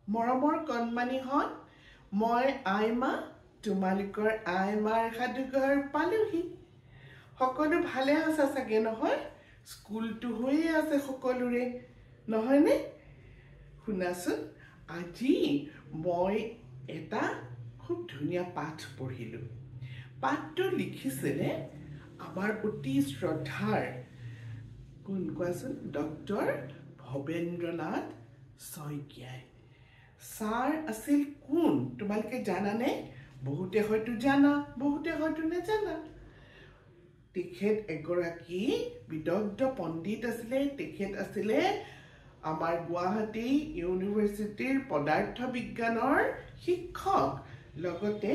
মৰমৰ কণমানিহঁত, মই আইমা তোমালোকৰ আইমাৰ সাধুঘৰ পালোহি। সকলো ভালে আছে চাগে নহয়? স্কুলটো হৈয়ে আছে সকলোৰে, নহয়নে? শুনাচোন, আজি মই এটা খুব ধুনীয়া পাঠ পঢ়িলোঁ। পাঠটো লিখিছিলে আমাৰ অতি শ্ৰদ্ধাৰ কোন কোৱাচোন? ডক্টৰ ভৱেন্দ্ৰনাথ শইকীয়াই। ছাৰ আছিল কোন তোমালোকে জানানে? বহুতে হয়তো জানা, বহুতে হয়তো নাজানা। তেখেত এগৰাকী বিদগ্ধ পণ্ডিত আছিলে। তেখেত আছিলে আমাৰ গুৱাহাটী ইউনিভাৰ্চিটিৰ পদাৰ্থ বিজ্ঞানৰ শিক্ষক। লগতে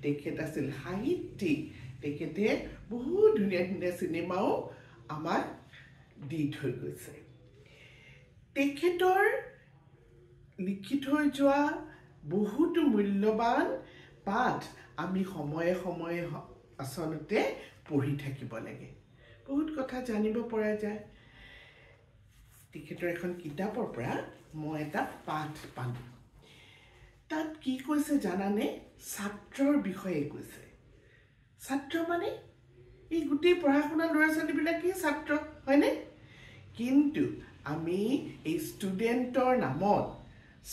তেখেত আছিল সাহিত্যিক। তেখেতে বহুত ধুনীয়া ধুনীয়া চিনেমাও আমাক দি থৈ গৈছে। তেখেতৰ লিখি থৈ যোৱা বহুতো মূল্যৱান পাঠ আমি সময়ে সময়ে আচলতে পঢ়ি থাকিব লাগে। বহুত কথা জানিব পৰা যায়। তেখেতৰ এখন কিতাপৰ পৰা মই এটা পাঠ পালোঁ। তাত কি কৈছে জানানে? ছাত্ৰৰ বিষয়ে কৈছে। ছাত্ৰ মানে এই গোটেই পঢ়া শুনা ল'ৰা ছোৱালীবিলাকেই ছাত্ৰ, হয়নে? কিন্তু আমি এই ষ্টুডেণ্টৰ নামত,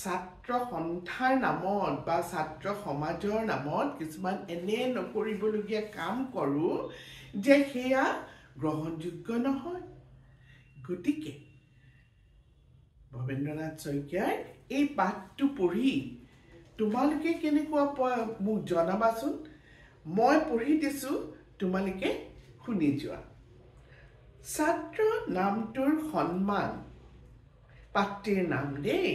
ছাত্ৰ সন্থাৰ নামত বা ছাত্ৰ সমাজৰ নামত কিছুমান এনে নকৰিবলগীয়া কাম কৰোঁ যে সেয়া গ্ৰহণযোগ্য নহয়। গতিকে ভৱেন্দ্ৰনাথ শইকীয়াৰ এই পাঠটো পঢ়ি তোমালোকে কেনেকুৱা মোক জনাবাচোন। মই পঢ়ি দিছোঁ, তোমালোকে শুনি যোৱা। ছাত্ৰ নামটোৰ সন্মান, পাঠটিৰ নাম দেই।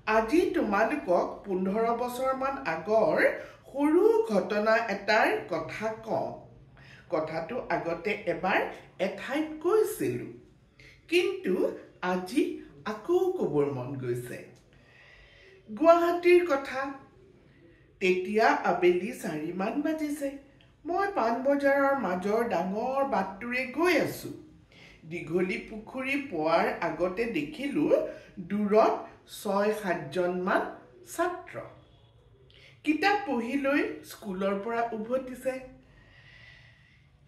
আজি তোমালোকক 15 বছৰমান আগৰ সৰু ঘটনা এটাৰ কথা কওঁ। কথাটো আগতে এবাৰ এঠাইত কৈছিলোঁ, কিন্তু আজি আকৌ ক'বৰ মন গৈছে। গুৱাহাটীৰ কথা। তেতিয়া আবেলি 4মান বাজিছে। মই পাণবজাৰৰ মাজৰ ডাঙৰ বাটটোৰে গৈ আছোঁ। দীঘলী পুখুৰী পোৱাৰ আগতে দেখিলোঁ দূৰত 6-7জনমান ছাত্ৰ কিতাপ পঢ়ি লৈ স্কুলৰ পৰা উভতিছে।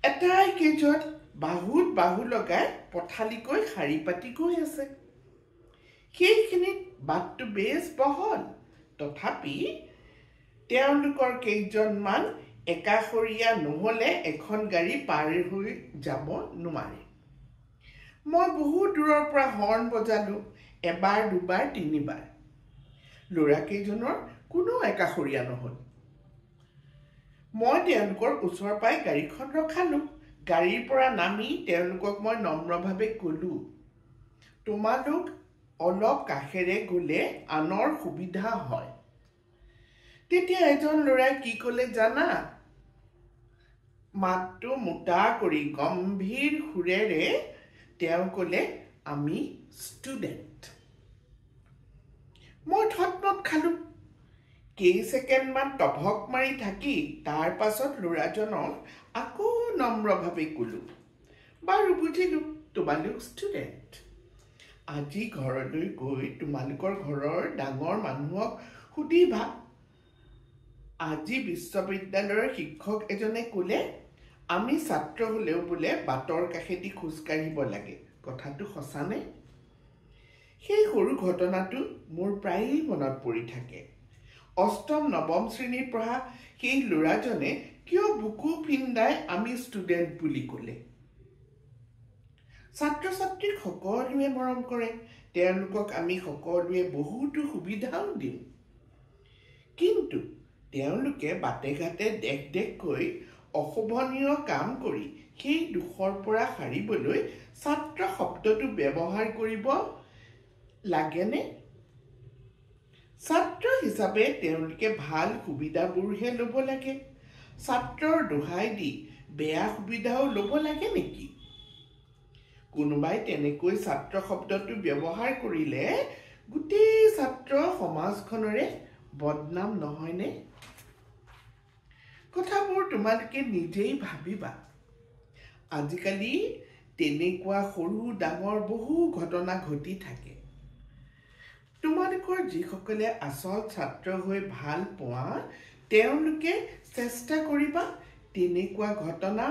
এটাইকেইজন বাহুত বাহু লগাই পথালিকৈ শাৰী পাতি গৈ আছে। সেইখিনিত বাটটো বেছ বহল, তথাপি তেওঁলোকৰ কেইজনমান একাষৰীয়া নহ'লে এখন গাড়ী পাৰ হৈ যাব নোৱাৰে। মই বহু দূৰৰ পৰা হৰ্ণ বজালোঁ, এবাৰ দুবাৰ তিনিবাৰ। ল'ৰাকেইজনৰ কোনো একাষৰীয়া নহ'ল। মই তেওঁলোকৰ ওচৰ পাই গাড়ীখন ৰখালোঁ। গাড়ীৰ পৰা নামি তেওঁলোকক মই নম্ৰভাৱে ক'লোঁ, তোমালোক অলপ কাষেৰে গ'লে আনৰ সুবিধা হয়। তেতিয়া এজন ল'ৰাই কি ক'লে জানা? মাতটো মোটা কৰি গম্ভীৰ সুৰেৰে তেওঁ ক'লে, আমি ষ্টুডেণ্ট। মই থতমত খালোঁ। কেইছেকেণ্ডমান টভক মাৰি থাকি তাৰ পাছত ল'ৰাজনক আকৌ নম্ৰভাৱে ক'লোঁ, বাৰু বুজিলোঁ, তোমালোক ষ্টুডেণ্ট। আজি ঘৰলৈ গৈ তোমালোকৰ ঘৰৰ ডাঙৰ মানুহক সুধিবা। আজি বিশ্ববিদ্যালয়ৰ শিক্ষক এজনে ক'লে, আমি ছাত্ৰ হ'লেও বোলে বাটৰ কাষেদি খোজকাঢ়িব লাগে। কথাটো সঁচানে? সেই সৰু ঘটনাটো মোৰ প্ৰায়েই মনত পৰি থাকে। 8ম-9ম শ্ৰেণীত পঢ়া সেই ল'ৰাজনে কিয় বুকু ফিন্দাই আমি ষ্টুডেণ্ট বুলি ক'লে? ছাত্ৰ ছাত্ৰীক সকলোৱে মৰম কৰে। তেওঁলোকক আমি সকলোৱে বহুতো সুবিধাও দিওঁ। কিন্তু তেওঁলোকে বাটে ঘাটে দেখ দেখকৈ অশোভনীয় কাম কৰি সেই দোষৰ পৰা সাৰিবলৈ ছাত্ৰ শব্দটো ব্যৱহাৰ কৰিব লাগেনে? ছাত্ৰ হিচাপে তেওঁলোকে ভাল সুবিধাবোৰহে ল'ব লাগে। ছাত্ৰৰ দোহাই দি বেয়া সুবিধাও ল'ব লাগে নেকি? কোনোবাই তেনেকৈ ছাত্ৰ শব্দটো ব্যৱহাৰ কৰিলে গোটেই ছাত্ৰ সমাজখনৰে বদনাম নহয়নে? কথাবোৰ তোমালোকে নিজেই ভাবিবা। আজিকালি তেনেকুৱা সৰু ডাঙৰ বহু ঘটনা ঘটি থাকে। তোমালোকৰ যিসকলে আচল ছাত্ৰ হৈ ভাল পোৱা তেওঁলোকে চেষ্টা কৰিবা তেনেকুৱা ঘটনা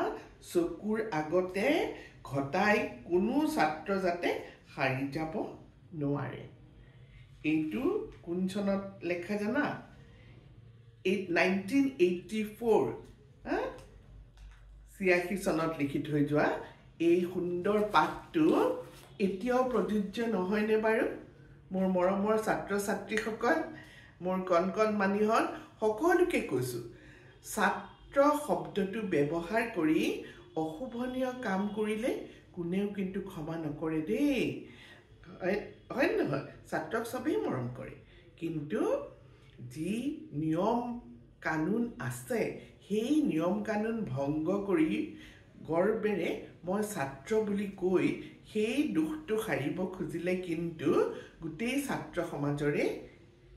চকুৰ আগতে ঘটাই কোনো ছাত্ৰ যাতে হাৰি যাব নোৱাৰে। এইটো কোন চনত লেখা জানা? 1984 86 চনত লিখি থৈ যোৱা এই সুন্দৰ পাঠটো এতিয়াও প্ৰযোজ্য নহয়নে বাৰু? মোৰ মৰমৰ ছাত্ৰ ছাত্ৰীসকল, মোৰ কণ মানিহত সকলোকে কৈছোঁ, ছাত্ৰ শব্দটো ব্যৱহাৰ কৰি অশুভনীয় কাম কৰিলে কোনেও কিন্তু ক্ষমা নকৰে দেই। হয় নহয়? ছাত্ৰক চবেই মৰম কৰে, কিন্তু যি নিয়ম কানুন আছে সেই নিয়ম কানুন ভংগ কৰি গৰ্বেৰে মই ছাত্ৰ বুলি কৈ সেই দুখটো সাৰিব খুজিলে কিন্তু গোটেই ছাত্ৰ সমাজৰে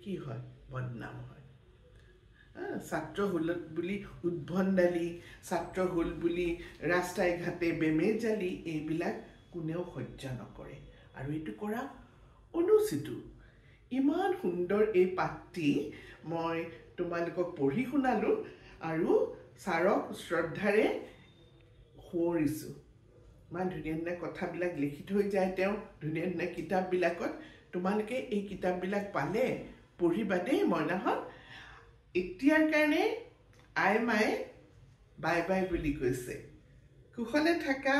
কি হয়? বদনাম হয়। ছাত্ৰ হ'ল বুলি উদ্ভণ্ডালি, ছাত্ৰ হ'ল বুলি ৰাস্তাই ঘাটে বেমেজালি এইবিলাক কোনেও সহ্য নকৰে আৰু এইটো কৰা অনুচিতো। ইমান সুন্দৰ এই পাঠটি মই তোমালোকক পঢ়ি শুনালোঁ আৰু ছাৰক শ্ৰদ্ধাৰে সোঁৱৰিছোঁ। ইমান ধুনীয়া ধুনীয়া কথাবিলাক লিখি থৈ যায় তেওঁ ধুনীয়া ধুনীয়া কিতাপবিলাকত। তোমালোকে এই কিতাপবিলাক পালে পঢ়িবা দেই মইনাহঁত। এতিয়াৰ কাৰণে আই মায়ে বাই বাই বুলি কৈছে। কুশলে থাকা।